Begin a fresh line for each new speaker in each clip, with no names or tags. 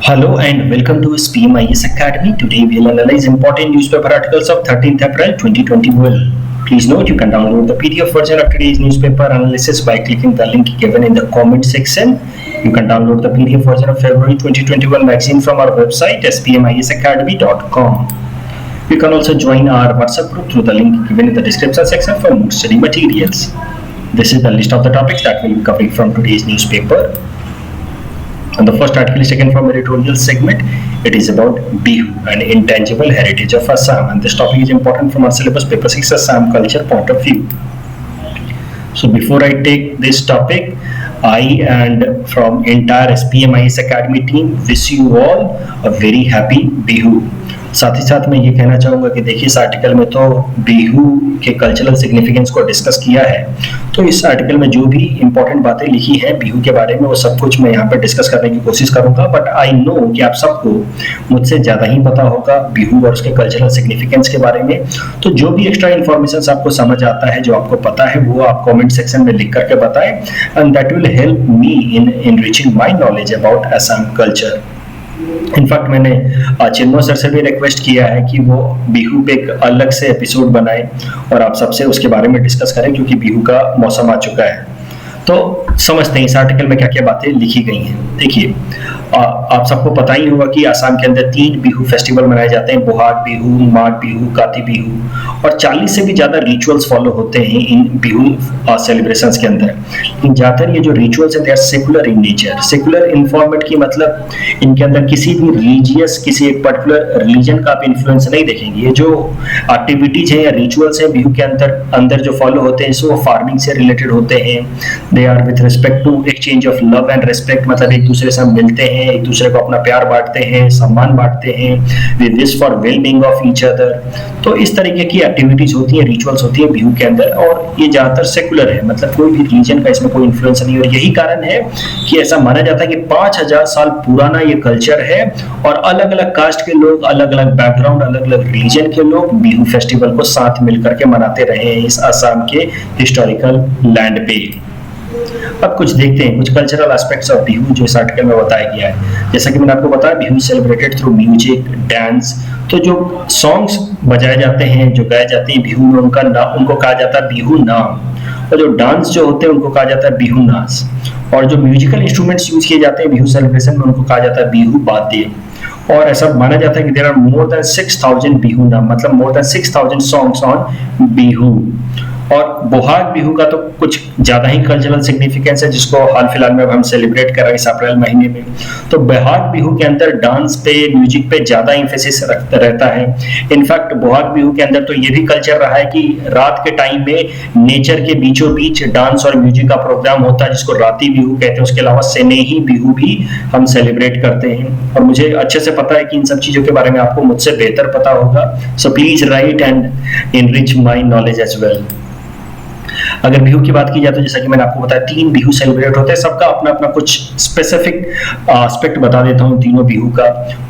Hello and welcome to SPMIS Academy. Today we'll analyze important newspaper articles of 13th April 2021. Please note you can download the PDF version of today's newspaper analysis by clicking the link given in the comment section. You can download the PDF version of February 2021 magazine from our website spmisacademy.com. You can also join our WhatsApp group through the link given in the description section for more study materials. This is the list of the topics that we'll be covering from today's newspaper. And the first article is taken from editorial segment. It is about Bihu, an intangible heritage of Assam, and this topic is important from our syllabus paper 6 Assam culture point of view. So before I take this topic, I and from entire SPMIS Academy team wish you all a very happy Bihu. साथ ही साथ मैं ये कहना चाहूँगा कि देखिए इस article में तो बिहू के कल्चरल सिग्निफिकेंस को डिस्कस किया है, तो इस आर्टिकल में जो भी इंपॉर्टेंट बातें लिखी हैं बिहू के बारे में वो सब कुछ मैं यहाँ पर डिस्कस करने की कोशिश करूँगा। बट आई नो कि आप सबको मुझसे ज़्यादा ही पता होगा बिहू और उसके कल्चरल सिग्निफिकेंस के बारे में, तो जो भी एक्स्ट्रा इन्फॉर्मेशन आपको समझ आता है, जो आपको पता है, वो आप कॉमेंट सेक्शन में लिख करके बताएं and that will help me in enriching my knowledge about Assam culture. In fact मैंने चिन्मय सर से भी रिक्वेस्ट किया है कि वो बिहू पे एक अलग से एपिसोड बनाए और आप सबसे उसके बारे में डिस्कस करें, क्योंकि बिहू का मौसम आ चुका है। तो समझते हैं इस आर्टिकल में क्या क्या बातें लिखी गई हैं। देखिए आप सबको पता ही होगा कि आसाम के अंदर 3 बिहू फेस्टिवल मनाए जाते हैं, बोहाग बिहू, माघ बिहू, काती बिहू, और 40 से भी ज्यादा रिचुअल्स फॉलो होते हैं इन बिहू सेलिब्रेशंस के अंदर। लेकिन ज्यादातर ये जो रिचुअल्स हैं they are secular in nature. Secular in format की मतलब इनके अंदर किसी भी रिलीजियस, किसी एक पर्टिकुलर रिलीजन का आप इन्फ्लुएंस नहीं देखेंगे। ये जो एक्टिविटीज हैं या रिचुअल्स हैं बिहू के अंदर जो फॉलो होते हैं, सो वो फार्मिंग से रिलेटेड होते हैं। They are with respect to exchange of love and respect, मतलब एक दूसरे से मिलते हैं, एक दूसरे को अपना प्यार बांटते हैं, सम्मान बांटते हैं, we wish for well being of each other. तो इस तरीके की एक्टिविटीज होती हैं, रिचुअल्स होती हैं बिहू के अंदर, और ये ज्यादातर सेकुलर है, मतलब कोई भी रिलीजन का इसमें कोई इन्फ्लुएंस नहीं। और यही कारण है कि ऐसा माना जाता है कि 5000 साल पुराना ये कल्चर है और अलग अलग कास्ट के लोग, अलग अलग बैकग्राउंड, अलग अलग रिलीजन के लोग बिहू फेस्टिवल को साथ मिलकर के मनाते रहे हैं इस असम के हिस्टोरिकल लैंड पे। अब कुछ देखते हैं कुछ कल्चरल एस्पेक्ट्स ऑफ बिहू जो इस आर्टिकल में बताया गया है। जैसा कि मैंने आपको बताया, Bihu celebrated through music, dance. तो जो सॉन्ग्स बजाए जाते हैं, जो गाए जाते हैं बिहू में, उनको कहा जाता है बिहू नाम, और जो डांस जो होते हैं उनको कहा जाता है बिहू नाच, और जो म्यूजिकल इंस्ट्रूमेंट्स यूज किए जाते हैं बिहू सेलिब्रेशन में उनको कहा जाता है बिहू वाद्य। और ऐसा माना जाता है कि there are more than 6000 Bihu नाम, मतलब more than 6000 songs on Bihu. और बोहाग बिहू का तो कुछ ज्यादा ही कल्चरल सिग्निफिकेंस है, जिसको हाल फिलहाल में हम सेलिब्रेट कर रहे हैं इस अप्रैल महीने में। तो बोहाग बिहू के अंदर डांस पे, म्यूजिक पे ज्यादा एम्फेसिस रहता है। इनफैक्ट बोहाग बिहू के अंदर तो ये भी कल्चर रहा है कि रात के टाइम में नेचर के बीचों बीच डांस और म्यूजिक का प्रोग्राम होता है, जिसको राती बिहू कहते हैं। उसके अलावा सेनेही बिहू भी हम सेलिब्रेट करते हैं, और मुझे अच्छे से पता है कि इन सब चीजों के बारे में आपको मुझसे बेहतर पता होगा। So please write and enrich my knowledge as well. अगर बिहू की बात की जाए तो जैसा कि मैंने आपको बताया 3 बिहू सेलिब्रेट होते हैं, सबका अपना अपना कुछ स्पेसिफिक एस्पेक्ट बता देता हूँ तीनों बिहू का।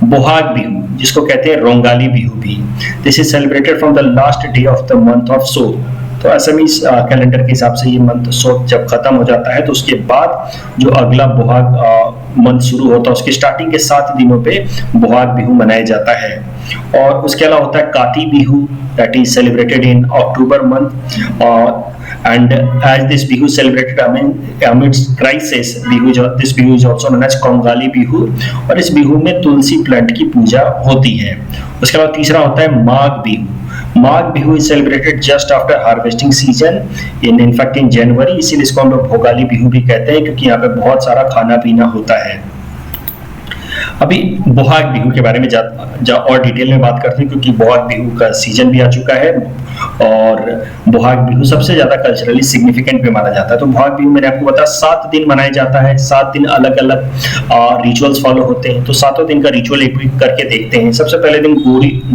बोहाग बिहू, जिसको कहते हैं रोंगाली बिहू भी, this is celebrated from the last day of the month of सो। तो असमीज कैलेंडर के हिसाब से ये मंथ सो जब खत्म हो जाता है तो उसके बाद जो अगला बोहाग मंथ शुरू होता है, उसके स्टार्टिंग के 7 दिनों पे बोहाग बिहू मनाया जाता है। और उसके अलावा होता है काती Bihu, that is celebrated in October month. And as this bihu celebrated amidst crisis, this bihu is also known as Kongali bihu, और इस बिहू में तुलसी प्लांट की पूजा होती है। उसके अलावा तीसरा होता है Magh Bihu. Magh Bihu is celebrated just after harvesting season in fact in January, इसीलिए इसको हम लोग भोगाली बिहू भी कहते हैं, क्योंकि यहाँ पे बहुत सारा खाना पीना होता है। अभी बोहाग बिहू के बारे में और डिटेल में बात करते हैं, क्योंकि बोहाग बिहू का सीजन भी आ चुका है और बोहाग बिहू सबसे ज्यादा कल्चरली सिग्निफिकेंट भी माना जाता है। तो बोहाग बिहू मैंने आपको बताया 7 दिन मनाया जाता है, 7 दिन अलग अलग रिचुअल्स फॉलो होते हैं। तो 7 दिन का रिचुअल एक करके देखते हैं। सबसे पहले दिन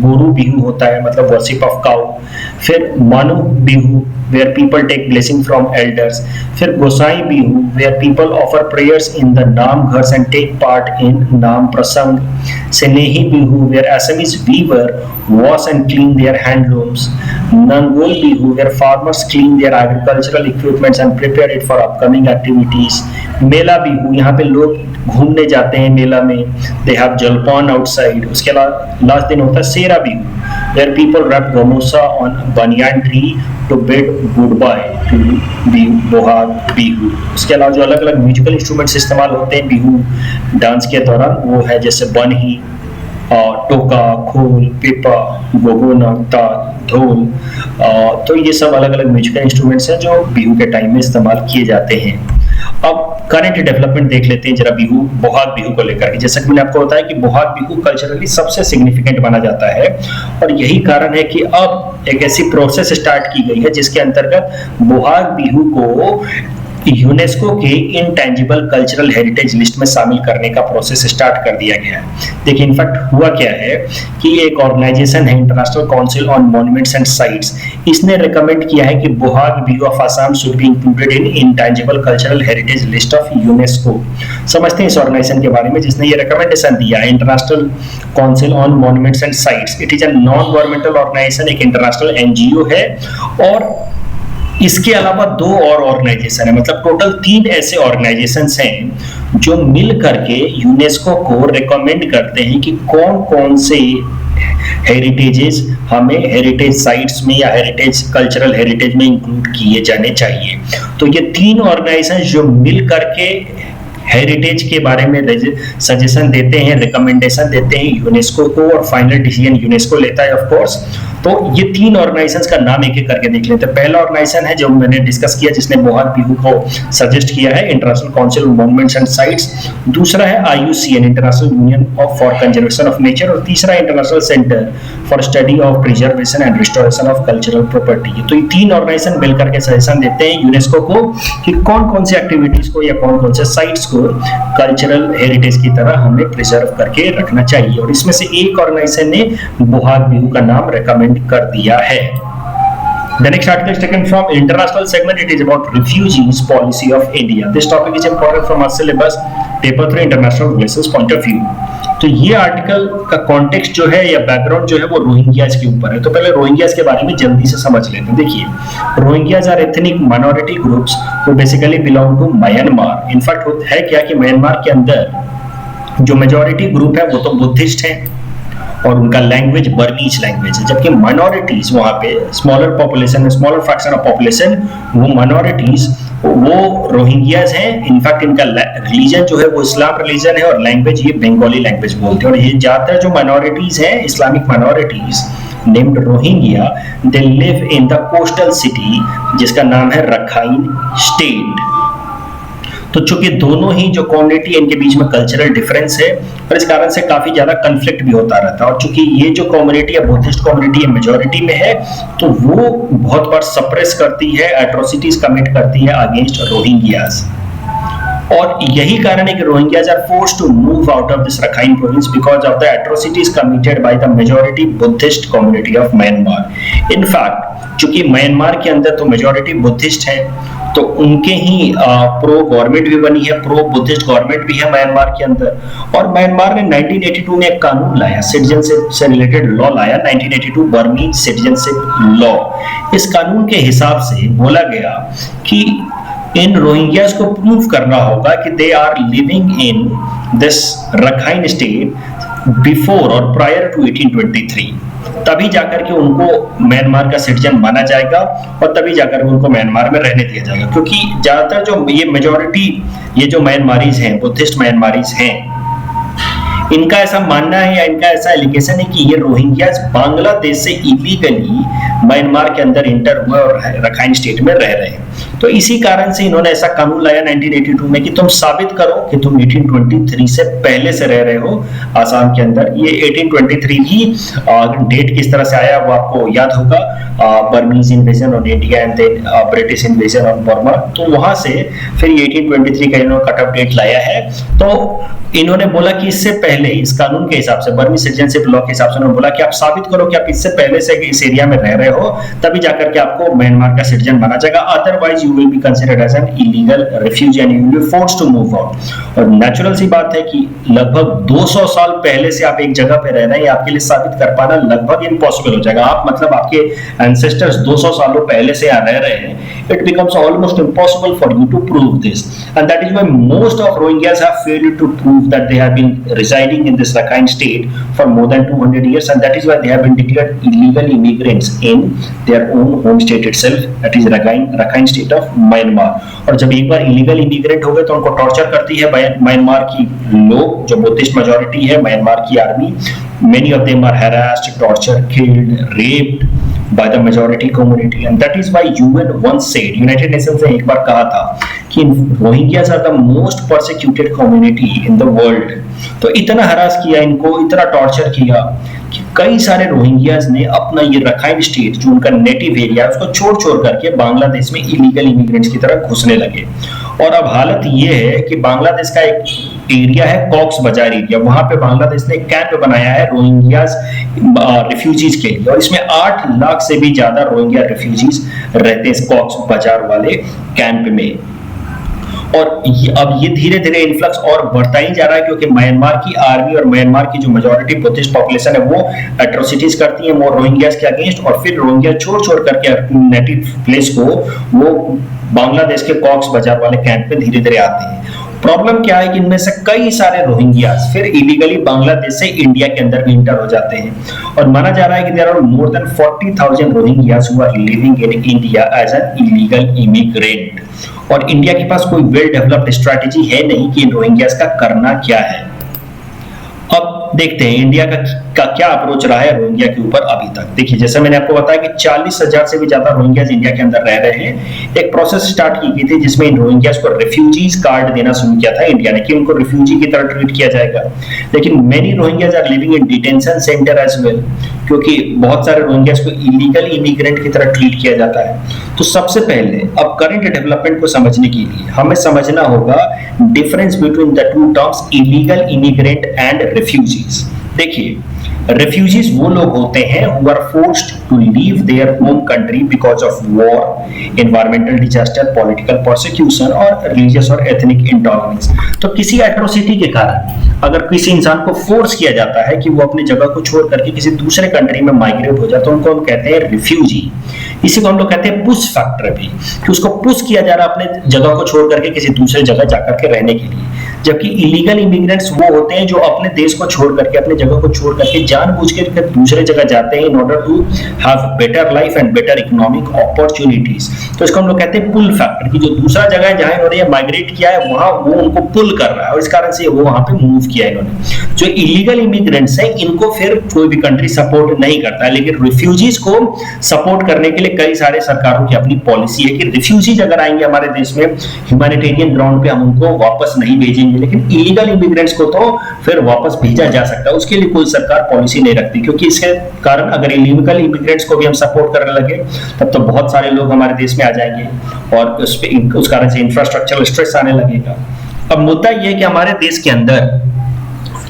गोरू बिहू होता है, मतलब वर्शिप ऑफ काउ। फिर मानु Bihu where people take blessing from elders, फिर गोसाई Bihu where people offer prayers in the नाम घर्स and take part in नाम प्रसंग, स्नेही Bihu where Assamese weaver wash and clean their handlooms, नंगोल Bihu where farmers clean their agricultural equipments and prepare it for upcoming activities, मेला बिहू यहाँ पे लोग घूमने जाते हैं मेला में, they have जलपान outside, उसके लास्ट दिन होता है सेरा Bihu where people wrap gamosa on banyan tree to bid goodbye to Bohag Bihu. उसके अलावा जो अलग अलग म्यूजिकल इंस्ट्रूमेंट्स इस्तेमाल होते हैं बिहू डांस के दौरान वो है जैसे बनही, टोका, खोल, पिपा, गोगोना, ताल, ढोल, तो ये सब अलग अलग म्यूजिकल इंस्ट्रूमेंट्स हैं जो बिहू के टाइम में इस्तेमाल किए जाते हैं। अब करंट डेवलपमेंट देख लेते हैं जरा बिहू बोहाग बिहू को लेकर के। जैसा कि मैंने आपको बताया कि बोहाग बिहू कल्चरली सबसे सिग्निफिकेंट माना जाता है और यही कारण है कि अब एक ऐसी प्रोसेस स्टार्ट की गई है जिसके अंतर्गत बोहाग बिहू को यूनेस्को के इंटेंजिबल कल्चरल हेरिटेज लिस्ट में शामिल करने का प्रोसेस स्टार्ट कर दिया गया है। देखिए इनफैक्ट हुआ क्या है कि एक ऑर्गेनाइजेशन है international council on monuments and sites, इसने रिकमेंड किया है कि Bohag Bihu of Assam should be included in intangible cultural heritage list of UNESCO. समझते हैं इस ऑर्गेनाइजेशन के बारे में जिसने ये रिकमेंडेशन दिया है, international council on monuments and sites. It is a non governmental organisation, एक इंटरनेशनल एनजीओ है और इसके अलावा दो और ऑर्गेनाइजेशन है, मतलब टोटल 3 ऐसे ऑर्गेनाइजेशंस हैं जो मिल करके यूनेस्को को रिकमेंड करते हैं कि कौन कौन से हेरिटेजेस हमें हेरिटेज साइट्स में या हेरिटेज कल्चरल हेरिटेज में इंक्लूड किए जाने चाहिए। तो ये 3 ऑर्गेनाइजेशन जो मिल करके हेरिटेज के बारे में सजेशन देते हैं, रिकमेंडेशन देते हैं यूनेस्को को और फाइनल डिसीजन यूनेस्को लेता है ऑफ कोर्स। तो ये 3 ऑर्गेनाइजेशंस का नाम एक एक करके देख लेते हैं। पहला ऑर्गेनाइजेशन है जो मैंने डिस्कस किया जिसने बोहाग बिहू को सजेस्ट किया है, international council on monuments and sites. दूसरा है IUCN, international union for conservation of nature, और तीसरा international centre for study of preservation and restoration of cultural property. तो ये 3 ऑर्गेनाइजेशन मिलकर के सजेशन देते हैं यूनेस्को को कि कौन कौन से एक्टिविटीज को या कौन कौन से साइट्स को कल्चरल हेरिटेज की तरह हमें प्रिजर्व करके रखना चाहिए, और इसमें से एक ऑर्गेनाइजेशन ने बोहाग बिहू का नाम रेकमेंड कर दिया है। The next article is taken from international segment. It is about refugees policy of India. This topic is important from our syllabus paper 3 international relations point of view. तो ये आर्टिकल का context जो है या background जो है वो Rohingyas के ऊपर है। तो पहले रोहिंग्याज के बारे में जल्दी से समझ लेते हैं। देखिए Rohingyas are ethnic minority groups वो basically belong to Myanmar. In fact है क्या कि म्यांमार के अंदर जो मेजॉरिटी ग्रुप है वो तो बुद्धिस्ट है और उनका लैंग्वेज बर्मीज लैंग्वेज है, जबकि माइनॉरिटीज वहाँ पे smaller population smaller fraction of population वो माइनॉरिटीज वो रोहिंग्याज हैं। इनफैक्ट इनका रिलीजन जो है वो इस्लाम रिलीजन है और लैंग्वेज ये बंगाली लैंग्वेज बोलते हैं। और ये ज्यादातर जो माइनॉरिटीज हैं Islamic minorities named Rohingya, they live in the coastal city जिसका नाम है रखाइन स्टेट। तो चूंकि दोनों ही जो कम्युनिटी इनके बीच में कल्चरल डिफरेंस है और इस कारण से काफी ज्यादा कन्फ्लिक्ट भी होता रहता है। और चूंकि ये जो कम्युनिटी है बुद्धिस्ट कम्युनिटी है मेजॉरिटी में है तो वो बहुत बार सप्रेस करती है, एट्रोसिटीज कमिट करती है अगेंस्ट रोहिंग्याज। और यही कारण है कि Rohingyas are forced to move out of this Rakhine province because of the atrocities committed by the majority Buddhist community of Myanmar. In fact चूंकि म्यांमार के अंदर तो मेजॉरिटी बुद्धिस्ट है तो उनके ही प्रो गवर्नमेंट भी बनी है, प्रो बुद्धिस्ट गवर्नमेंट भी है म्यांमार के अंदर। और म्यांमार ने 1982 में एक कानून लाया, सिटीजनशिप से रिलेटेड लॉ लाया, 1982 बर्मीज सिटीजनशिप लॉ। इस कानून के हिसाब से बोला गया कि इन रोहिंग्यास को प्रूव करना होगा कि they are living in this Rakhine state before और प्रायर टू 1823, तभी जाकर के उनको म्यांमार का सिटीजन माना जाएगा और तभी जाकर उनको म्यांमार में रहने दिया जाएगा। क्योंकि ज्यादातर जो ये मेजॉरिटी ये जो म्यांमारीज हैं बुद्धिस्ट म्यांमारीज हैं इनका ऐसा मानना है या इनका ऐसा एलिगेशन है कि ये रोहिंग्यास बांग्लादेश से इलीगली म्यांमार के अंदर इंटर हुए और रखाइन स्टेट में रह रहे हैं। तो इसी कारण से इन्होंने ऐसा कानून लाया 1982 में कि तुम साबित करो कि तुम 1823 से पहले से रह रहे हो आसाम के अंदर। ये 1823 ही डेट किस तरह से आया वो आपको याद होगा, Burmese invasion on India and then British invasion on Burma. तो वहां से फिर 1823 का इन्होंने कट ऑफ डेट लाया है। तो इन्होंने बोला कि इससे पहले इस कानून के हिसाब से, बर्मी सिटीजनशिप लॉ के हिसाब से उन्होंने बोला कि आप साबित करो कि आप इससे पहले से इस एरिया में रह रहे हो, तभी जाकर के आपको म्यांमार का सिटीजन माना जाएगा, otherwise you will be considered as an illegal refugee and you will be forced to move out. और नेचुरल सी बात है कि लगभग 200 साल पहले से आप एक जगह पे रह रहे हैं, आपके लिए साबित कर पाना लगभग इम्पॉसिबल हो जाएगा। आप मतलब आपके एंसेस्टर्स 200 सालों पहले से यहाँ रह रहे हैं, it becomes almost impossible for you to prove this, and that is why most of Rohingyas have failed to prove that they have been residing in this Rakhine state for more than 200 years, and that is why they have been declared illegal immigrants in their own home state itself, that is Rakhine state of Myanmar। और जब एक बार illegal immigrant हो गए तो उनको torture करती है Myanmar की लोग, जो बुद्धिस्ट मेजॉरिटी है म्यांमार की army. Many of them are harassed, tortured, killed, raped by the majority community, and that is why UN once said, United Nations ने एक बार कहा था कि Rohingyas are the most persecuted community in the world। तो इतना harass किया इनको, इतना टॉर्चर किया कि कई सारे रोहिंग्यास ने अपना ये रखाइन स्टेट जो उनका नेटिव एरिया है उसको छोड़ छोड़ करके बांग्लादेश में इलीगल इमिग्रेंट्स की तरह घुसने लगे। और अब हालत ये है कि बांग्लादेश का एक एरिया है कॉक्स बाजार एरिया, वहां पे बांग्लादेश ने कैंप बनाया है रोहिंग्यास रिफ्यूजीज के लिए, और इसमें 8 लाख से भी ज्यादा रोहिंग्या रिफ्यूजीज रहते हैं इस कॉक्स बाजार वाले कैंप में। और अब ये धीरे धीरे इन्फ्लक्स और बढ़ता ही जा रहा है, क्योंकि म्यांमार की आर्मी और म्यांमार की जो मेजॉरिटी बुद्धिस्ट पॉपुलेशन है वो एट्रोसिटीज करती है मोर रोहिंग्यास के अगेंस्ट, और फिर रोहिंग्या छोड़ छोड़ करके अपनी नेटिव प्लेस को वो बांग्लादेश के कॉक्स बाजार वाले कैंप में धीरे धीरे आते हैं। प्रॉब्लम क्या है कि इनमें से कई सारे रोहिंग्यास फिर इलीगली बांग्लादेश से इंडिया के अंदर भी इंटर हो जाते हैं, और माना जा रहा है कि there are more than 40,000 Rohingyas who are living in India as an illegal immigrant. और इंडिया के पास कोई वेल डेवलप्ड स्ट्रैटेजी है नहीं कि इन रोहिंग्यास का करना क्या है। अब देखते हैं इंडिया का क्या अप्रोच रहा है रोहिंग्या के ऊपर अभी तक। देखिए, जैसे मैंने आपको बताया कि 40,000 से भी ज्यादा रोहिंग्यास इंडिया के अंदर रह रहे हैं। एक प्रोसेस स्टार्ट की गई थी जिसमें इन रोहिंग्यास को रिफ्यूजीज कार्ड देना शुरू किया था इंडिया ने, कि उनको रिफ्यूजी की तरह ट्रीट किया जाएगा। लेकिन many Rohingyas are living in detention centre as well, क्योंकि बहुत सारे रोहिंग्यास को इलीगल इमिग्रेंट की तरह ट्रीट किया जाता है। तो सबसे पहले अब करंट डेवलपमेंट को समझने के लिए हमें समझना होगा difference between the two terms illegal immigrant and refugees. देखिए, refugees वो लोग होते हैं who are forced to leave their home country because of war, environmental disaster, political persecution और religious और ethnic intolerance। तो किसी एट्रोसिटी के कारण अगर किसी इंसान को फोर्स किया जाता है कि वो अपनी जगह को छोड़ करके किसी दूसरे कंट्री में माइग्रेट हो जाए, तो उनको हम कहते हैं रिफ्यूजी। इसी को हम लोग कहते हैं पुश फैक्टर भी, कि उसको पुश किया जा रहा है अपने जगह को छोड़ करके किसी दूसरे जगह जाकर के रहने के लिए। जबकि इलीगल इमिग्रेंट्स वो होते हैं जो अपने देश को छोड़ करके, अपने जगह को छोड़ करके जानबूझ के दूसरे जगह जाते हैं in order to have better life and better economic opportunities. तो इसको हम लोग कहते हैं पुल फैक्टर, कि जो दूसरा जगह है जहां इन्होंने माइग्रेट किया है वहां वो उनको पुल कर रहा है, और इस कारण से वो वहां पे मूव किया है इन्होंने। जो इलीगल इमिग्रेंट्स हैं इनको फिर कोई भी कंट्री सपोर्ट नहीं करता है, लेकिन रिफ्यूजीज को सपोर्ट करने के लिए कई सारे सरकारों की अपनी पॉलिसी है कि रिफ्यूजीज अगर आएंगे हमारे देश में ह्यूमैनिटेरियन ग्राउंड पे हम उनको वापस नहीं भेजेंगे, लेकिन इलीगल इमिग्रेंट्स को तो फिर वापस भेजा जा सकता है। उसके लिए कोई सरकार पॉलिसी नहीं रखती, क्योंकि इसके कारण अगर इलीगल इमिग्रेंट्स को भी हम सपोर्ट करने लगे तब तो बहुत सारे लोग हमारे देश में आ जाएंगे और उस कारण से इंफ्रास्ट्रक्चरल स्ट्रेस आने लगेगा। अब मुद्दा यह है कि हमारे देश के अंदर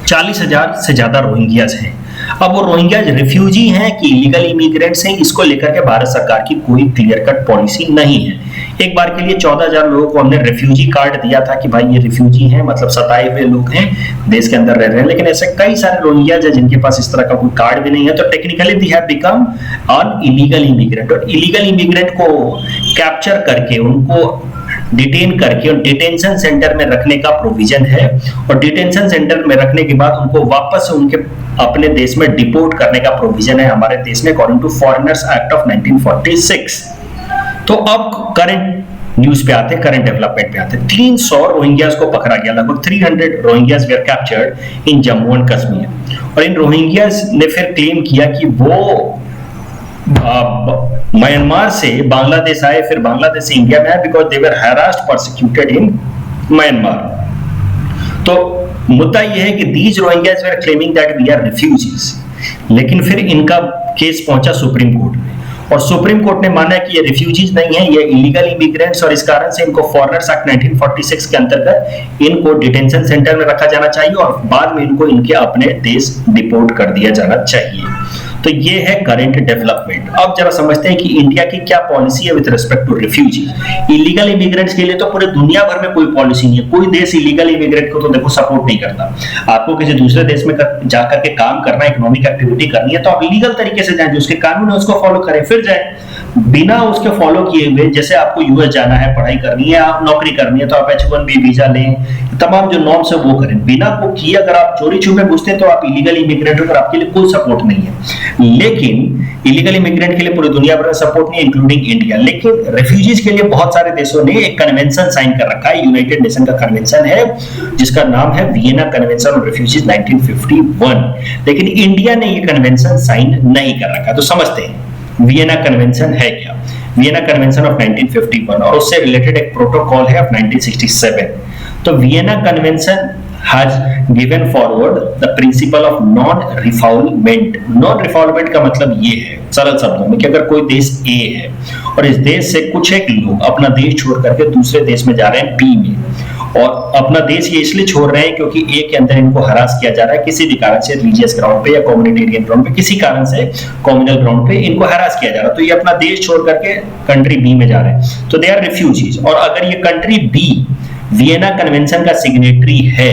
40,000 से ज्यादा रोहिंग्यास हैं। अब वो रोहिंग्यास रिफ्यूजी हैं कि इलीगल इमिग्रेंट्स हैं, इसको लेकर के भारत सरकार की कोई क्लियर कट पॉलिसी नहीं है। एक बार के लिए 14,000 लोगों को हमने रिफ्यूजी कार्ड दिया था कि भाई ये रिफ्यूजी हैं, मतलब सताए हुए लोग हैं, देश के अंदर रह रहे हैं, लेकिन ऐसे कई सारे रोहिंग्यास हैं जिनके पास इस तरह का कोई कार्ड भी नहीं है, तो technically they have become an illegal immigrant. और इलीगल इमिग्रेंट को कैप्चर करके उनको डिटेन करके और डिटेंशन सेंटर में रखने का प्रोविजन है, और डिटेंशन सेंटर में रखने के बाद उनको वापस उनके अपने देश में डिपोर्ट करने का प्रोविजन है हमारे देश में according to foreigners act of 1946। तो अब करंट न्यूज पे आते हैं, करंट डेवलपमेंट पे आते हैं। 300 रोहिंग्यास को पकड़ा गया, लगभग 300 Rohingyas were captured in Jammu and Kashmir. और इन रोहिंग्यास ने फिर क्लेम किया कि वो म्यांमार से बांग्लादेश आए, फिर बांग्लादेश से इंडिया में आए because they were harassed persecuted in Myanmar. तो मुद्दा यह है कि these Rohingyas were claiming that we are refugees, लेकिन फिर इनका केस पहुंचा सुप्रीम कोर्ट में और सुप्रीम कोर्ट ने माना कि ये रिफ्यूजीज नहीं है, ये इलीगल इमिग्रेंट्स, और इस कारण से इनको फॉरेनर्स एक्ट 1946 के अंतर्गत इनको डिटेंशन सेंटर में रखा जाना चाहिए और बाद में इनको इनके अपने देश डिपोर्ट कर दिया जाना चाहिए। तो ये है करंट डेवलपमेंट। अब जरा समझते हैं कि इंडिया की क्या पॉलिसी है with respect to refugees. Illegal immigrants के लिए तो पूरे दुनिया भर में कोई पॉलिसी नहीं है, कोई देश इलीगल इमिग्रेंट को तो देखो सपोर्ट नहीं करता। आपको किसी दूसरे देश में जाकर के काम करना, इकोनॉमिक एक्टिविटी करनी है तो आप इलीगल तरीके से जाएं, जो उसके कानून है उसको फॉलो करें, फिर जाएं। बिना उसके फॉलो किए हुए, जैसे आपको यूएस जाना है, पढ़ाई करनी है, आप नौकरी करनी है तो आप H1B वीजा लें, तमाम जो नॉर्म्स है वो करें। बिना वो किए अगर आप चोरी छुपे घुसते तो आप इलीगल इमिग्रेंट हो और आपके लिए कोई सपोर्ट नहीं है। लेकिन इलीगल इमिग्रेंट के लिए पूरी दुनिया भर में सपोर्ट नहीं, इंक्लूडिंग इंडिया। लेकिन रेफ्यूजीज के लिए बहुत सारे देशों ने एक कन्वेंशन साइन कर रखा है, यूनाइटेड नेशन का कन्वेंशन है जिसका नाम है वियना कन्वेंशन ऑन रेफ्यूजीज 1951। लेकिन इंडिया ने ये कन्वेंशन साइन नहीं कर रखा। तो समझते हैं वियना कन्वेंशन है क्या। वियना कन्वेंशन ऑफ 1951 और उससे रिलेटेड एक प्रोटोकॉल है ऑफ 1967। तो Vienna convention has given forward the principle of non-refoulement। non-refoulement का मतलब ये है सरल शब्दों में कि अगर कोई देश A है और इस देश से कुछ एक लोग अपना देश छोड़ करके दूसरे देश में जा रहे हैं B में, और अपना देश ये इसलिए छोड़ रहे हैं क्योंकि A के अंदर इनको हरास किया जा रहा है किसी भी कारण से, रिलीजियस ग्राउंड पे या कम्युनिटेरियन ग्राउंड पे, किसी कारण से कम्युनल ग्राउंड पे इनको हरास किया जा रहा है, तो ये अपना देश छोड़ करके कंट्री B में जा रहे हैं, तो दे आर रिफ्यूजीज। और अगर ये कंट्री B वियना कन्वेंशन का सिग्नेटरी है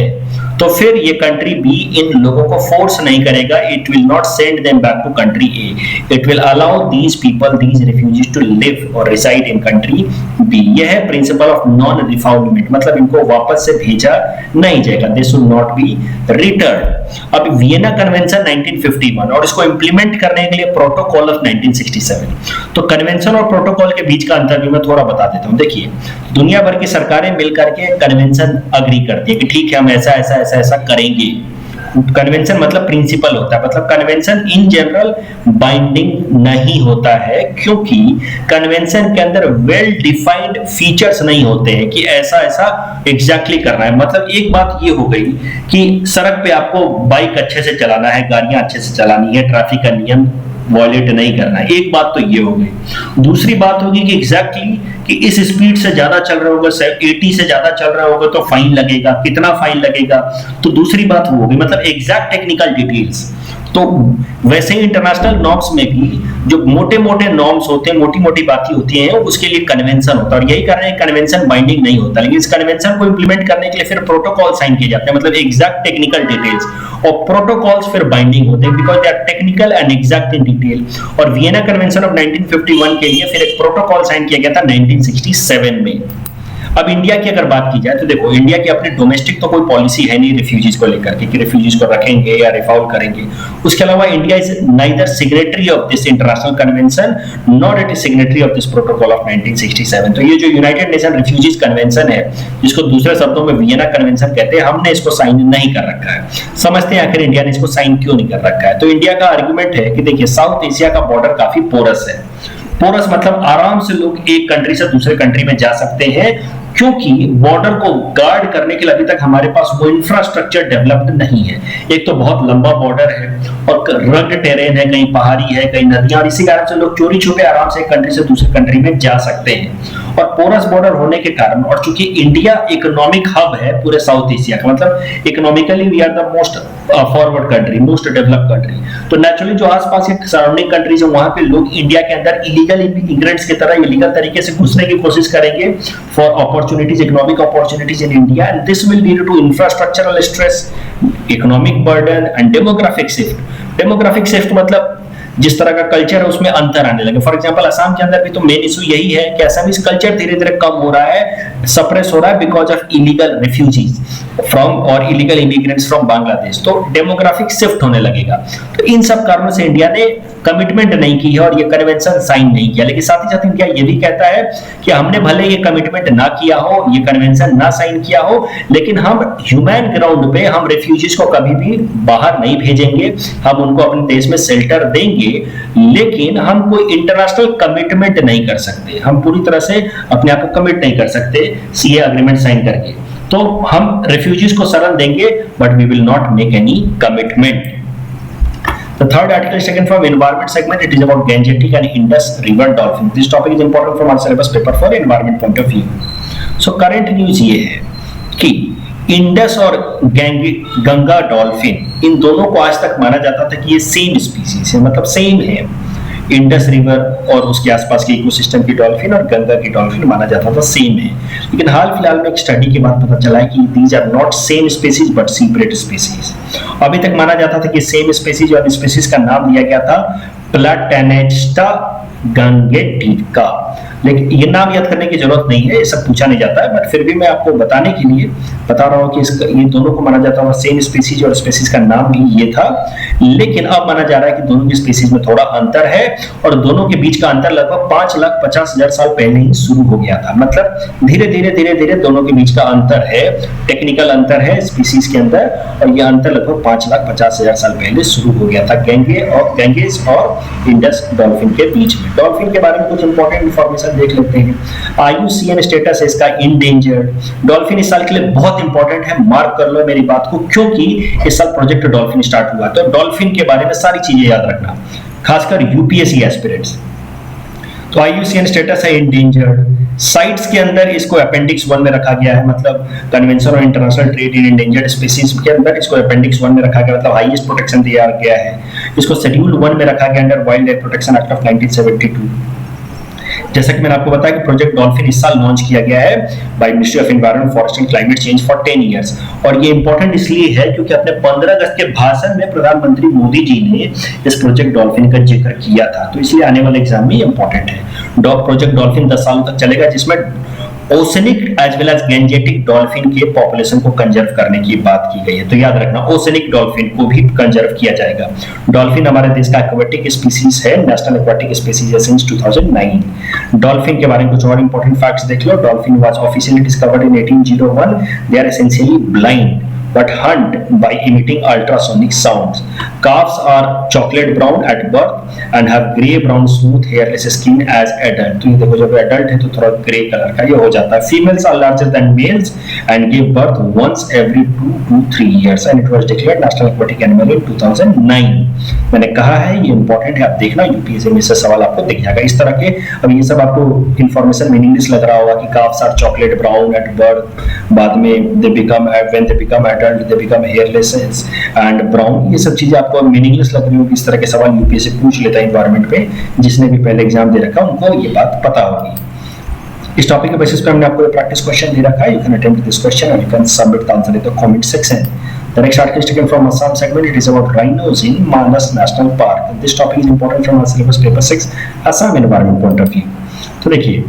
तो फिर ये कंट्री बी इन लोगों को फोर्स नहीं करेगा, it will not send them back to country A, it will allow these people, these refugees to live और रिसाइड इन कंट्री बी। यह है प्रिंसिपल ऑफ नॉन रिफाउलमेंट, मतलब इनको वापस से भेजा नहीं जाएगा, they should not be return. अब वियना कन्वेंशन 1951 और इसको इंप्लीमेंट करने के लिए प्रोटोकॉल ऑफ 1967। तो कन्वेंशन और प्रोटोकॉल के बीच का अंतर भी मैं थोड़ा बता देता हूं। देखिए, दुनिया भर की सरकारें मिलकर के कन्वेंशन अग्री करती है कि ठीक है हम ऐसा ऐसा ऐसा ऐसा करेंगे। कन्वेंशन मतलब प्रिंसिपल होता है, मतलब कन्वेंशन इन जनरल बाइंडिंग नहीं होता है क्योंकि कन्वेंशन के अंदर वेल डिफाइंड फीचर्स नहीं होते हैं कि ऐसा ऐसा एग्जैक्टली करना है। मतलब एक बात ये हो गई कि सड़क पे आपको बाइक अच्छे से चलाना है, गाड़ियां अच्छे से चलानी है, ट्रैफिक का नियम वॉयलेट नहीं करना है, एक बात तो ये हो गई। दूसरी बात होगी कि एग्जैक्टली कि इस स्पीड से ज्यादा चल रहा होगा, 80 से ज्यादा चल रहा होगा तो फाइन लगेगा, कितना फाइन लगेगा, तो दूसरी बात वो होगी, मतलब एग्जैक्ट टेक्निकल डिटेल्स। तो वैसे ही इंटरनेशनल नॉर्म्स में भी जो मोटे मोटे नॉर्म्स होते हैं, मोटी मोटी बातें होती हैं, उसके लिए कन्वेंशन होता है और यही कारण है कन्वेंशन बाइंडिंग नहीं होता। लेकिन इस कन्वेंशन को इंप्लीमेंट करने के लिए फिर प्रोटोकॉल साइन किए जाते हैं, मतलब एग्जैक्ट टेक्निकल डिटेल्स, और प्रोटोकॉल्स फिर बाइंडिंग होते हैं because they are technical and exact in detail. और वियना कन्वेंशन ऑफ 1951 के लिए फिर एक प्रोटोकॉल साइन किया गया था 1967 में। अब इंडिया की अगर बात की जाए तो देखो, इंडिया की अपनी डोमेस्टिक तो कोई पॉलिसी है नहीं रिफ्यूजीज को लेकर के कि रिफ्यूजीज को रखेंगे या रिफाउल करेंगे। उसके अलावा India is neither signatory of this international convention not it is signatory of this protocol of 1967। तो ये जो यूनाइटेड नेशन रिफ्यूजीज कन्वेंशन है, जिसको दूसरे शब्दों में वियना कन्वेंशन कहते हैं, हमने इसको साइन नहीं कर रखा है। समझते हैं आखिर इंडिया ने इसको साइन क्यों नहीं कर रखा है। तो इंडिया का आर्गुमेंट है कि देखिए, साउथ एशिया का बॉर्डर काफी पोरस है। पोरस मतलब आराम से लोग एक कंट्री से दूसरे कंट्री में जा सकते हैं क्योंकि बॉर्डर को गार्ड करने के लिए अभी तक हमारे पास वो इंफ्रास्ट्रक्चर डेवलप्ड नहीं है। एक तो बहुत लंबा बॉर्डर है और रग्ड टेरेन है, कहीं पहाड़ी है, कहीं नदियां, और इसी कारण से लोग चोरी छुपे आराम से एक कंट्री से दूसरे कंट्री में जा सकते हैं। और पोरस बॉर्डर होने के कारण, और चूंकि इंडिया इकोनॉमिक हब है पूरे साउथ एशिया का, मतलब economically we are the most forward country, most developed country, तो नेचुरली जो आसपास के सराउंडिंग कंट्रीज है वहां पे लोग इंडिया के अंदर इलीगल इमिग्रेंट्स की तरह इलीगल तरीके से घुसने की कोशिश करेंगे for opportunities, economic opportunities in India, and this will lead to infrastructural stress, economic burden and demographic shift. Demographic shift मतलब जिस तरह का कल्चर है उसमें अंतर आने लगे। फॉर एग्जांपल असम के अंदर भी तो मेन इशू यही है कि असमीज कल्चर धीरे धीरे कम हो रहा है, सप्रेस हो रहा है because of illegal refugees from और इलीगल इमिग्रेंट्स फ्रॉम बांग्लादेश। तो डेमोग्राफिक शिफ्ट होने लगेगा। तो इन सब कारणों से इंडिया ने कमिटमेंट नहीं की है और ये कन्वेंशन साइन नहीं किया, लेकिन साथ ही साथ इंडिया ये भी कहता है कि हमने भले ये कमिटमेंट ना किया हो, ये कन्वेंशन ना साइन किया हो, लेकिन हम ह्यूमन ग्राउंड पे हम रेफ्यूजीज को कभी भी बाहर नहीं भेजेंगे, हम उनको अपने देश में शेल्टर देंगे, लेकिन हम कोई इंटरनेशनल कमिटमेंट नहीं कर सकते, हम पूरी तरह से अपने आप को कमिट नहीं कर सकते सीए एग्रीमेंट साइन करके। तो हम रेफ्यूजीज को शरण देंगे but we will not make any commitment. The third article is taken from environment segment. It is about Gangetic and Indus River dolphin. This topic is important from our syllabus paper for environment point of view. So current news ये है कि Indus और Ganga dolphin, इन दोनों को आज तक माना जाता था कि ये सेम स्पीसीज है, मतलब सेम है। इंडस रिवर और उसके आसपास के इकोसिस्टम की डॉल्फिन और गंगा की डॉल्फिन माना जाता था सेम है, लेकिन हाल फिलहाल में एक स्टडी के बाद पता चला है कि these are not same species but separate species. अभी तक माना जाता था कि सेम स्पीसीज और स्पीसीज का नाम दिया गया था प्लाटेनेस्टा गंगेटिका, लेकिन ये नाम याद करने की जरूरत नहीं है, ये सब पूछा नहीं जाता है, बट फिर भी मैं आपको बताने के लिए बता रहा हूँ कि ये दोनों को माना जाता है सेम स्पीसीज और स्पीसीज का नाम भी ये था। लेकिन अब माना जा रहा है कि दोनों की स्पीसीज में थोड़ा अंतर है और दोनों के बीच का अंतर लगभग 5,50,000 साल पहले ही शुरू हो गया था। मतलब धीरे धीरे दोनों के बीच का अंतर है, टेक्निकल अंतर है स्पीसीज के अंदर, और ये अंतर लगभग 5,50,000 साल पहले शुरू हो गया था गैंजेस और इंडस डॉल्फिन के बीच में। डॉल्फिन के बारे में कुछ इंपॉर्टेंट इंफॉर्मेशन देख लेते हैं। IUCN स्टेटस है इसका इंडेंजर्ड। डॉल्फिन इस साल के लिए बहुत इंपॉर्टेंट है, मार्क कर लो मेरी बात को, क्योंकि इस साल प्रोजेक्ट डॉल्फिन स्टार्ट हुआ। तो डॉल्फिन के बारे में सारी चीजें याद रखना, खासकर यूपीएससी एस्पिरेंट्स। तो IUCN स्टेटस है इंडेंजर्ड। साइट्स के अंदर इसको अपेंडिक्स 1 में रखा गया है, मतलब convention on international trade in endangered species के अंदर इसको अपेंडिक्स 1 में रखा गया, मतलब हाईएस्ट प्रोटेक्शन दिया गया है। इसको शेड्यूल 1 में रखा गया under wild life protection act of 1972। जैसा कि मैंने आपको बताया कि प्रोजेक्ट डॉल्फिन इस साल लॉन्च किया गया है bye ministry of environment, forest and climate change for 10 years. और ये इंपॉर्टेंट इसलिए है क्योंकि अपने 15 अगस्त के भाषण में प्रधानमंत्री मोदी जी ने इस प्रोजेक्ट डॉल्फिन का जिक्र किया था, तो इसलिए आने वाले एग्जाम में इंपॉर्टेंट है। प्रोजेक्ट डॉल्फिन 10 सालों तक चलेगा, जिसमें oceanic as well as Gangetic dolphin के पॉपुलेशन को कंजर्व करने की बात की गई है। तो याद रखना, ओसेनिक डॉल्फिन को भी कंजर्व किया जाएगा। डॉल्फिन हमारे देश का एक्वेटिक स्पीसीज है, नेशनल एक्वेटिक स्पीसीज है सिंस 2009। डॉल्फिन के बारे में कुछ और इंपॉर्टेंट फैक्ट्स देख लो। Dolphin was officially discovered in 1801। They are essentially blind but hunt by emitting ultrasonic sounds. Calves are chocolate brown at birth and have grey brown smooth hairless skin as adult. तो ये देखो जब adult है तो थोड़ा grey colour का ये हो जाता है। Females are larger than males and give birth once every 2 to 3 years and it was declared national aquatic animal in 2009. मैंने कहा है ये इंपॉर्टेंट है, आप देखना यूपीएससी में से सवाल आपको दिख जाएगा इस तरह के। अब ये सब आपको इंफॉर्मेशन मीनिंगलेस लग रहा होगा कि calves are chocolate brown at birth, बाद में they become when they become adult they become hairless and brown, ये सब चीजें आपको मीनिंगलेस लग रही होगी। इस तरह के सवाल यूपीएससी पूछ लेता है एनवायरनमेंट पे, जिसने भी पहले एग्जाम दे रखा उनको ये बात पता होगी। इस टॉपिक के बेसिस पे हमने आपको प्रैक्टिस क्वेश्चन दे रखा है। You can attempt this question and you can submit the answer in the comment section. The next article is taken from Assam segment. It is about rhinos in Manas National Park. This topic is important from our syllabus paper 6 Assam environment point of view. तो देखिए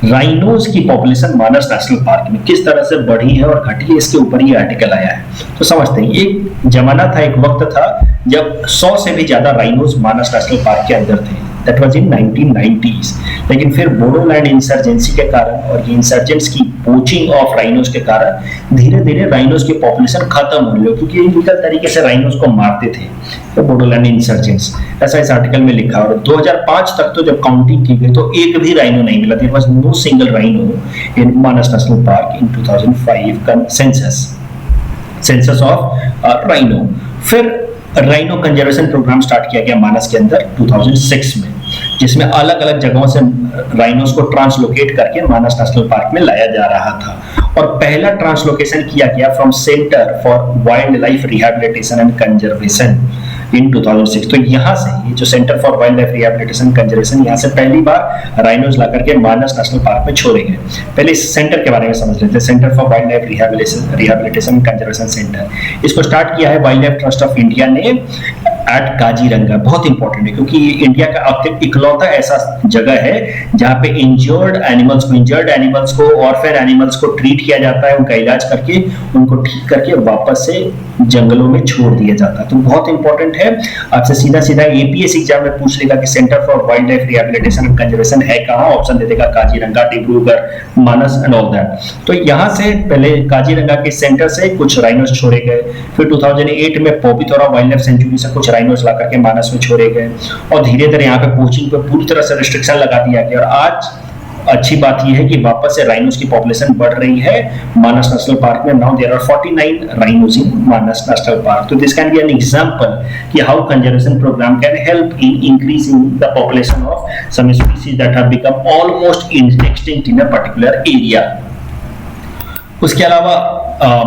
rhinos की population मानस national park में किस तरह से बढ़ी है और घटी है, इसके ऊपर ये आर्टिकल आया है। तो समझते हैं, एक जमाना था, एक वक्त था जब 100 से भी ज्यादा राइनोज मानस नेशनल पार्क के अंदर थे। That was in 1990s। लेकिन फिर बोडोलैंड इंसर्जेंसी के कारण और ये इंसर्जेंट्स की पोचिंग ऑफ राइनोज के कारण धीरे धीरे राइनोज की पॉपुलेशन खत्म हो रही है, क्योंकि इलीगल तरीके से राइनोज को मारते थे तो बोडोलैंड इंसर्जेंट्स, ऐसा इस आर्टिकल में लिखा। और 2005 तक तो जब काउंटिंग की गई तो एक भी राइनो नहीं मिला। There was no single rhino in Manas national park in 2005 census of rhino. फिर राइनो कंजर्वेशन प्रोग्राम स्टार्ट किया गया मानस के अंदर 2006 में, जिसमें अलग अलग जगहों से राइनोस को ट्रांसलोकेट करके मानस नेशनल पार्क में लाया जा रहा था। और पहला ट्रांसलोकेशन किया गया from centre for wild life rehabilitation and conservation in 2006। तो यहाँ से ये जो centre for wild life rehabilitation conservation, यहाँ से पहली बार राइनोस ला करके मानस नेशनल पार्क में छोड़े गए। पहले इस सेंटर के बारे में समझ लेते हैं। Centre for wild life rehabilitation conservation centre, इसको स्टार्ट किया है wild life trust of India ने एट काजीरंगा, बहुत इंपॉर्टेंट है क्योंकि ये इंडिया का इकलौता ऐसा जगह है जहां पे इंजर्ड एनिमल्स को ऑर्फन एनिमल्स को ट्रीट किया जाता है, उनका इलाज करके उनको ठीक करके वापस से जंगलों में छोड़ दिया जाता है। तो बहुत इंपॉर्टेंट है, आपसे सीधा सीधा एपीएस एग्जाम में पूछ लेगा कि centre for wild life rehabilitation and conservation है कहाँ, ऑप्शन दे देगा काजीरंगा, डिब्रूगढ़, मानस एंड ऑल दैट। तो यहाँ से पहले काजीरंगा के सेंटर से कुछ राइनोस छोड़े गए, फिर 2008 में पोपितोरा वाइल्ड लाइफ सेंचुरी से कुछ राइनोस ला करके मानस में छोड़े गए और धीरे धीरे यहाँ पे पोचिंग पे पूरी तरह से रिस्ट्रिक्शन लगा दिया गया। और आज अच्छी बात यह है कि वापस से राइनोस की पॉपुलेशन बढ़ रही है मानस नेशनल पार्क में। Now there are 49 rhinos in Manas national park. तो this can be an example कि how conservation programme can help in increasing the population of some species that have become almost extinct in a particular area. उसके अलावा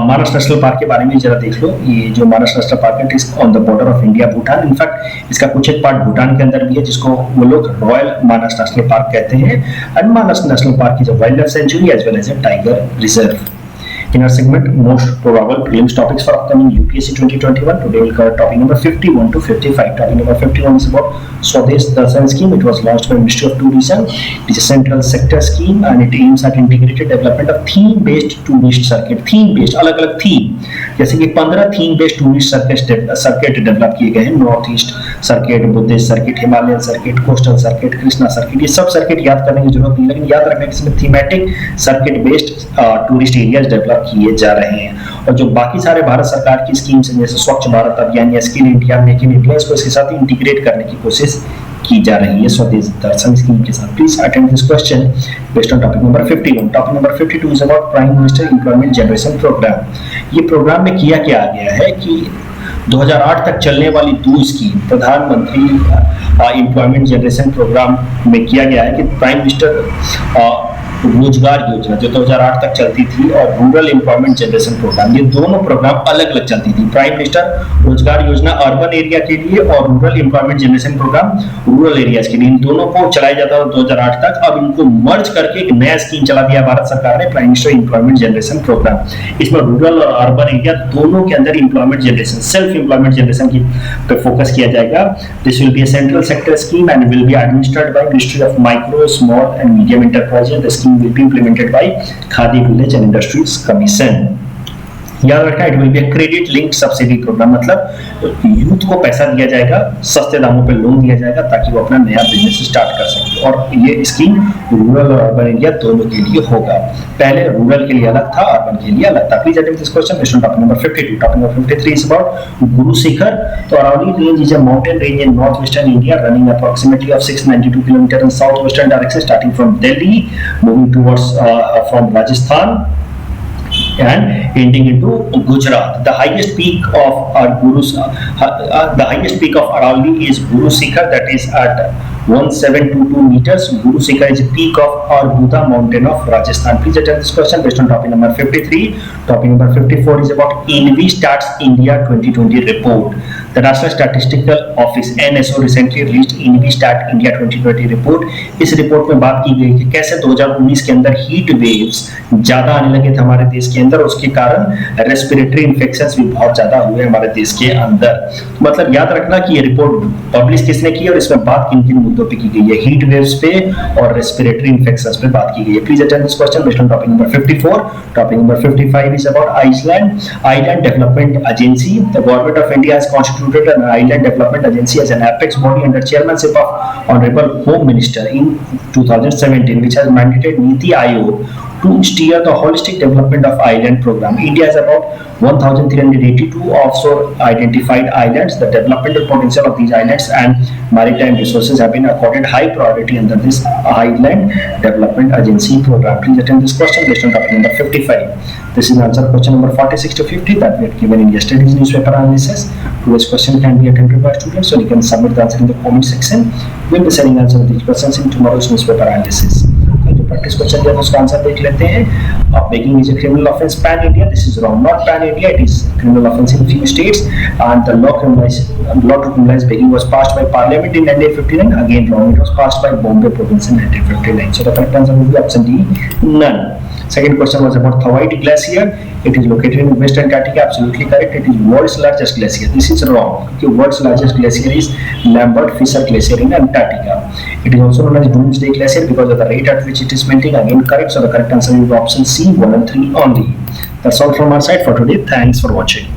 मानस national park के बारे में जरा देख लो। ये जो मानस नेशनल पार्क है is on the border of India Bhutan. In fact इसका कुछ एक पार्ट भूटान के अंदर भी है जिसको वो लोग रॉयल मानस नेशनल पार्क कहते हैं। And Manas national park is a wildlife sanctuary as well as a tiger reserve. In our segment, most probable prelims topics for upcoming UPSC 2021. Today we'll cover topic number 51 to 55. Topic number 51 is about Swadesh Darshan scheme. It was launched by Ministry of Tourism. It is a central sector scheme and it aims at integrated development of theme-based tourist circuit. Theme-based, अलग-अलग theme. जैसे कि 15 theme-based tourist circuit develop किए गए हैं। North east circuit, Buddhist circuit, Himalayan circuit, coastal circuit, Krishna circuit. ये सब circuit याद करने की जरूरत नहीं, लेकिन याद रखना कि इसमें thematic circuit based tourist areas develop किए जा रहे हैं। और जो बाकी सारे भारत सरकार की स्कीम्स हैं जैसे स्वच्छ भारत अभियान या skill India, make in India, इसको इसके साथ इंटीग्रेट करने की कोशिश की जा रही है स्वदेश दर्शन स्कीम के साथ। Please attend this question based on topic number 51। Topic number 52 is about prime minister employment generation programme. ये प्रोग्राम में किया क्या आ गया है कि 2008 तक चलने वाली 2 स्कीम प्रधानमंत्री एम्प्लॉयमेंट जनरेशन प्रोग्राम में किया गया है कि प्राइम मिनिस्टर रोजगार योजना जो 2008 तक चलती थी और रूरल एम्प्लॉयमेंट जनरेशन प्रोग्राम, ये दोनों प्रोग्राम अलग अलग चलती थी। प्राइम मिनिस्टर रोजगार योजना अर्बन एरिया के लिए और rural employment generation programme rural areas के लिए, इन दोनों को चलाया जाता था 2008 तक। अब इनको मर्ज करके एक नया स्कीम चला दिया भारत सरकार ने, prime minister employment generation programme. इसमें रूरल और अर्बन एरिया दोनों के अंदर employment generation, self employment generation की पे फोकस किया जाएगा। This will be a central sector scheme and will be administered by ministry of micro, small and medium enterprises. The scheme will be implemented by Khadi Village and Industries Commission. याद रखना, it will be credit linked subsidy programme, मतलब youth को पैसा दिया जाएगा, सस्ते दामों पे लोन दिया जाएगा ताकि वो अपना नया बिजनेस स्टार्ट कर सके। और ये स्कीम रूरल और अर्बन एरिया दोनों के लिए होगा। पहले रूरल के लिए अलग था, अर्बन के लिए अलग था। Please attend this question based on topic number 52। Topic number 53 is about Guru Shikhar. तो Aravalli range is a mountain range in north western India running approximately of 692 kilometre in south western direction starting from Delhi moving towards from Rajasthan and ending into Gujarat. The highest peak of Aravalli is Guru Shikhar, that is at 1722 meters. Guru Shikhar is a peak of Arbuda mountain of Rajasthan. Please attend this question based on topic number 53. Topic number 54 is about INVI Stats India 2020 report. The National Statistical Office NSO recently released INVI Stat India 2020 report. इस report में बात की गई कि कैसे 2019 के अंदर heat waves ज्यादा आने लगे थे हमारे देश के अंदर, उसके कारण रेस्पिरेटरी इन्फेक्शंस भी बहुत ज्यादा हुए हमारे देश के अंदर। मतलब याद रखना कि ये रिपोर्ट पब्लिश किसने की और इसमें बात किन किन मुद्दों पे की गई है, हीट वेव्स पे और रेस्पिरेटरी इन्फेक्शंस पे बात की गई है। Please attend this question based on topic number 54. Topic number 55 is about Island Development Agency. The government of India has constituted an Island Development Agency as an apex body under chairmanship of Honorable Home Minister in 2017, which has mandated Niti Aayog to steer the holistic development of island program. India has about 1,382 offshore identified islands. The developmental potential of these islands and maritime resources have been accorded high priority under this Island Development Agency program. Please attend this question based on topic number 55. This is answer question number 46 to 50 that we had given in yesterday's newspaper analysis. Today's question can be attempted by students, so you can submit the answer in the comment section. We'll be sending answer to these questions in tomorrow's newspaper analysis. जो practice question दिया उसका answer देख लेते हैं। Begging is a criminal offence pan-India. This is wrong. Not pan-India. It is a criminal offence in few states. And the law to criminalize begging was passed by Parliament in 1959. Again, wrong. It was passed by Bombay Province in 1959. So the correct answer will be option D, none. Second question was about Thawite Glacier. It is located in West Antarctica. Absolutely correct. It is world's largest glacier. This is wrong. Okay, world's largest glacier is Lambert Fisher Glacier in Antarctica. It is also known as Doomsday Glacier because of the rate at which it is melting. Again, correct. So the correct answer will be option C, 1 and 3 only. That's all from our side for today. Thanks for watching.